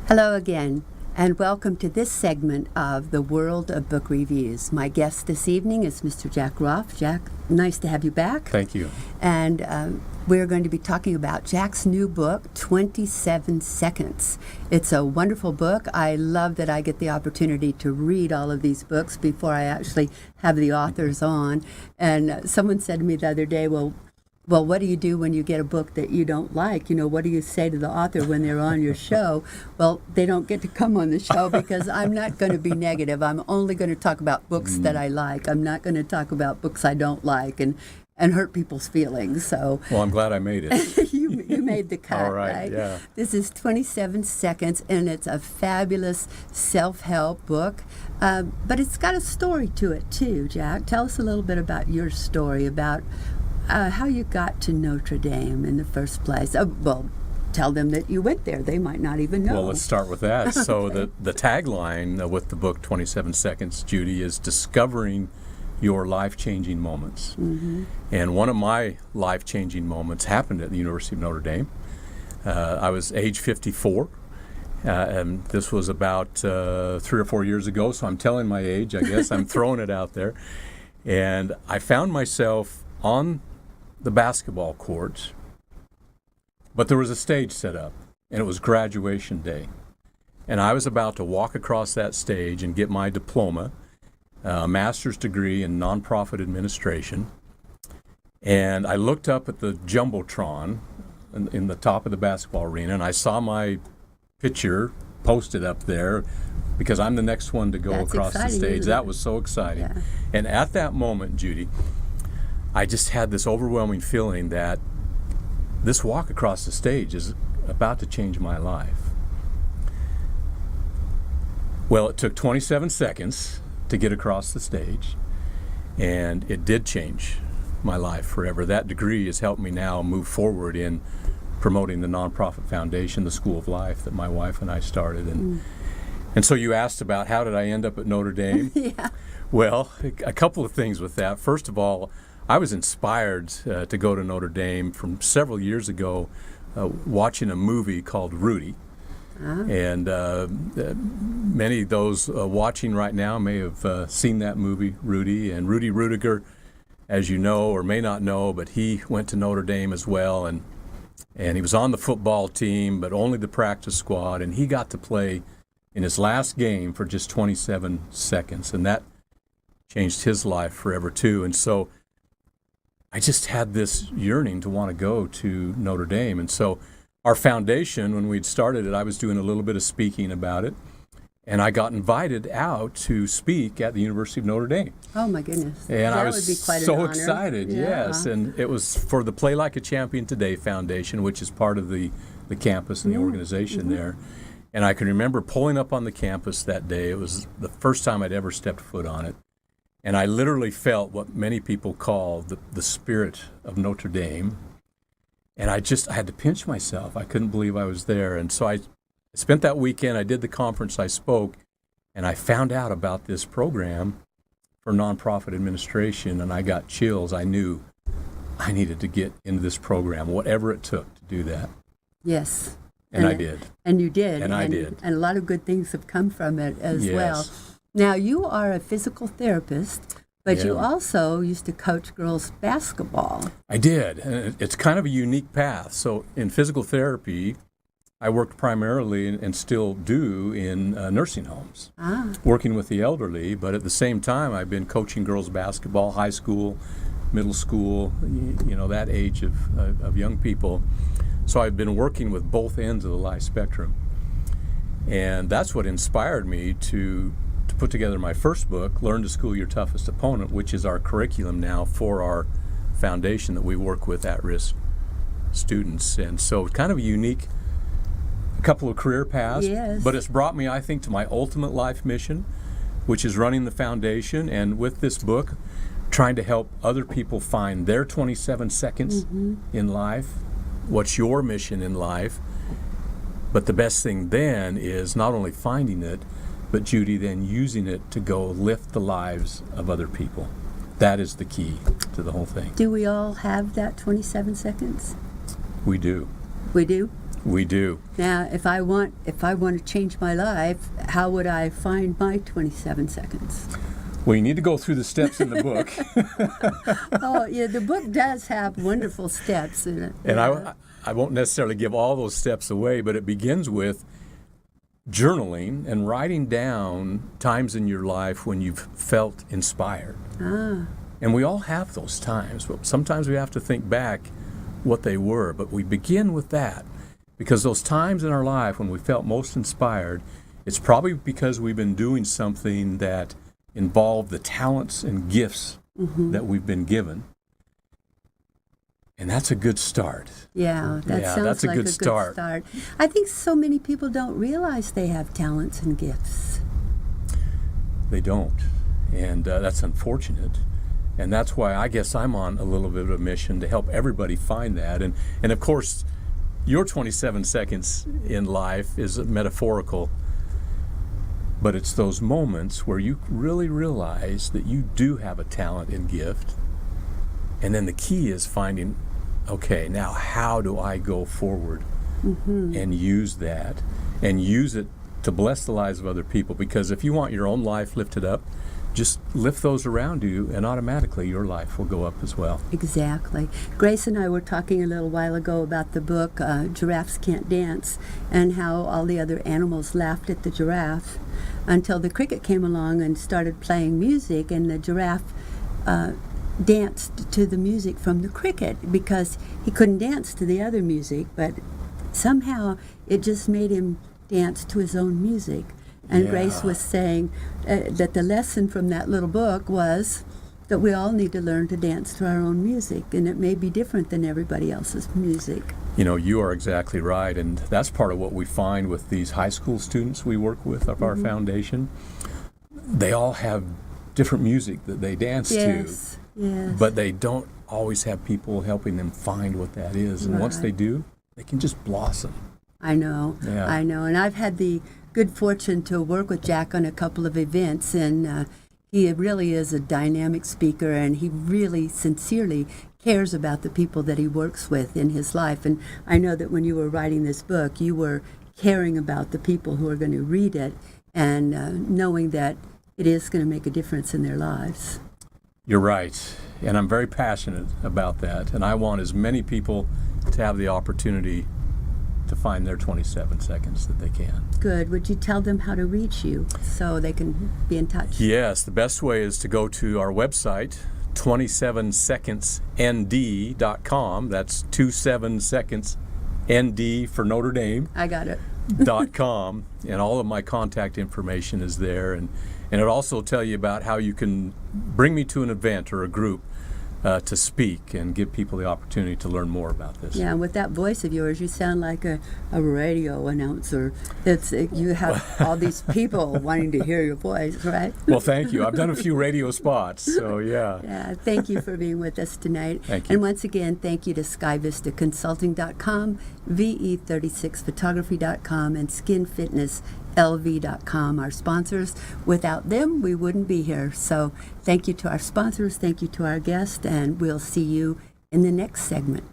Hello again, and welcome to this segment of the World of Book Reviews. My guest this evening is Mr. Jack Roth. Jack, nice to have you back. Thank you. And we're going to be talking about Jack's new book, 27 Seconds. It's a wonderful book. I love that I get the opportunity to read all of these books before I actually have the authors on. And someone said to me the other day, well, what do you do when you get a book that you don't like? You know, what do you say to the author when they're on your show? Well, they don't get to come on the show because I'm not going to be negative. I'm only going to talk about books that I like. I'm not going to talk about books I don't like and hurt people's feelings. So, well, I'm glad I made it. you made the cut, all right? Yeah. This is 27 Seconds, and it's a fabulous self-help book. But it's got a story to it, too, Jack. Tell us a little bit about your story, about how you got to Notre Dame in the first place. Well, tell them that you went there. They might not even know. Well, let's start with that. So Okay. the tagline with the book 27 Seconds, Judy, is discovering your life-changing moments. Mm-hmm. And one of my life-changing moments happened at the University of Notre Dame. I was age 54. And this was about 3 or 4 years ago, so I'm telling my age, I guess. I'm throwing it out there. And I found myself on the basketball court, but there was a stage set up, and it was graduation day. And I was about to walk across that stage and get my diploma, a master's degree in nonprofit administration. And I looked up at the Jumbotron in the top of the basketball arena, and I saw my picture posted up there because I'm the next one to go That's across the exciting, stage. isn't That it? was so exciting. Yeah. And at that moment, Judy, I just had this overwhelming feeling that this walk across the stage is about to change my life. Well, it took 27 seconds to get across the stage, and it did change my life forever. That degree has helped me now move forward in promoting the nonprofit foundation, the School of Life, that my wife and I started. And so you asked about how did I end up at Notre Dame? Yeah. Well, a couple of things with that. First of all, I was inspired to go to Notre Dame from several years ago watching a movie called Rudy. And many of those watching right now may have seen that movie, Rudy. And Rudy Ruettiger, as you know or may not know, but he went to Notre Dame as well. And he was on the football team, but only the practice squad. And he got to play in his last game for just 27 seconds. And that changed his life forever, too. And so I just had this yearning to want to go to Notre Dame. And so our foundation, when we'd started it, I was doing a little bit of speaking about it. And I got invited out to speak at the University of Notre Dame. Oh, my goodness. And that I was would be quite so an honor. excited, Yeah. yes. And it was for the Play Like a Champion Today Foundation, which is part of the campus and the organization there. And I can remember pulling up on the campus that day. It was the first time I'd ever stepped foot on it. And I literally felt what many people call the spirit of Notre Dame. And I had to pinch myself. I couldn't believe I was there. And so I spent that weekend. I did the conference. I spoke. And I found out about this program for nonprofit administration. And I got chills. I knew I needed to get into this program, whatever it took to do that. Yes. And I did. And you did. And I did. And a lot of good things have come from it as Yes. well. Now, you are a physical therapist, but you Yeah. also used to coach girls basketball. I did. And it's kind of a unique path. So in physical therapy, I worked primarily and still do in nursing homes, working with the elderly. But at the same time, I've been coaching girls basketball, high school, middle school, that age of young people. So I've been working with both ends of the life spectrum. And that's what inspired me to put together my first book, Learn to School Your Toughest Opponent, which is our curriculum now for our foundation that we work with at-risk students. And so it's kind of a unique couple of career paths, Yes. but it's brought me, I think, to my ultimate life mission, which is running the foundation. And with this book, trying to help other people find their 27 seconds in life. What's your mission in life? But the best thing then is not only finding it, but Judy, then using it to go lift the lives of other people. That is the key to the whole thing. Do we all have that 27 seconds? We do. We do? We do. Now, if I want to change my life, how would I find my 27 seconds? Well, you need to go through the steps in the book. Oh, yeah, the book does have wonderful steps in it. And I won't necessarily give all those steps away, but it begins with journaling and writing down times in your life when you've felt inspired. And we all have those times, but sometimes we have to think back what they were. But we begin with that because those times in our life when we felt most inspired, it's probably because we've been doing something that involved the talents and gifts that we've been given. And that's a good start. Yeah, sounds that's a like good start. I think so many people don't realize they have talents and gifts. They don't. And that's unfortunate. And that's why I guess I'm on a little bit of a mission to help everybody find that. And of course, your 27 seconds in life is metaphorical, but it's those moments where you really realize that you do have a talent and gift. And then the key is finding, okay, now how do I go forward and use that and use it to bless the lives of other people? Because if you want your own life lifted up, just lift those around you, and automatically your life will go up as well. Exactly. Grace and I were talking a little while ago about the book Giraffes Can't Dance, and how all the other animals laughed at the giraffe until the cricket came along and started playing music, and the giraffe danced to the music from the cricket because he couldn't dance to the other music, but somehow it just made him dance to his own music. And Yeah. Grace was saying that the lesson from that little book was that we all need to learn to dance to our own music, and it may be different than everybody else's music. You know, you are exactly right, and that's part of what we find with these high school students we work with of our foundation. They all have different music that they dance Yes, to, but they don't always have people helping them find what that is. And once Right. they do, they can just blossom. I know, Yeah. I know. And I've had the good fortune to work with Jack on a couple of events, and he really is a dynamic speaker, and he really sincerely cares about the people that he works with in his life. And I know that when you were writing this book, you were caring about the people who are going to read it, and knowing that it is going to make a difference in their lives. You're right, and I'm very passionate about that, and I want as many people to have the opportunity to find their 27 seconds that they can. Good. Would you tell them how to reach you so they can be in touch? Yes, the best way is to go to our website, 27secondsnd.com. That's 27 seconds ND for Notre Dame. I got it. .com, and all of my contact information is there, and it'll also tell you about how you can bring me to an event or a group to speak and give people the opportunity to learn more about this. Yeah, and with that voice of yours, you sound like a radio announcer. You have all these people wanting to hear your voice, right? Well, thank you. I've done a few radio spots, so yeah. Yeah, thank you for being with us tonight. Thank you. And once again, thank you to SkyVistaConsulting.com, VE36Photography.com, and SkinFitnessLV.com, our sponsors. Without them, we wouldn't be here. So thank you to our sponsors, thank you to our guest, and we'll see you in the next segment.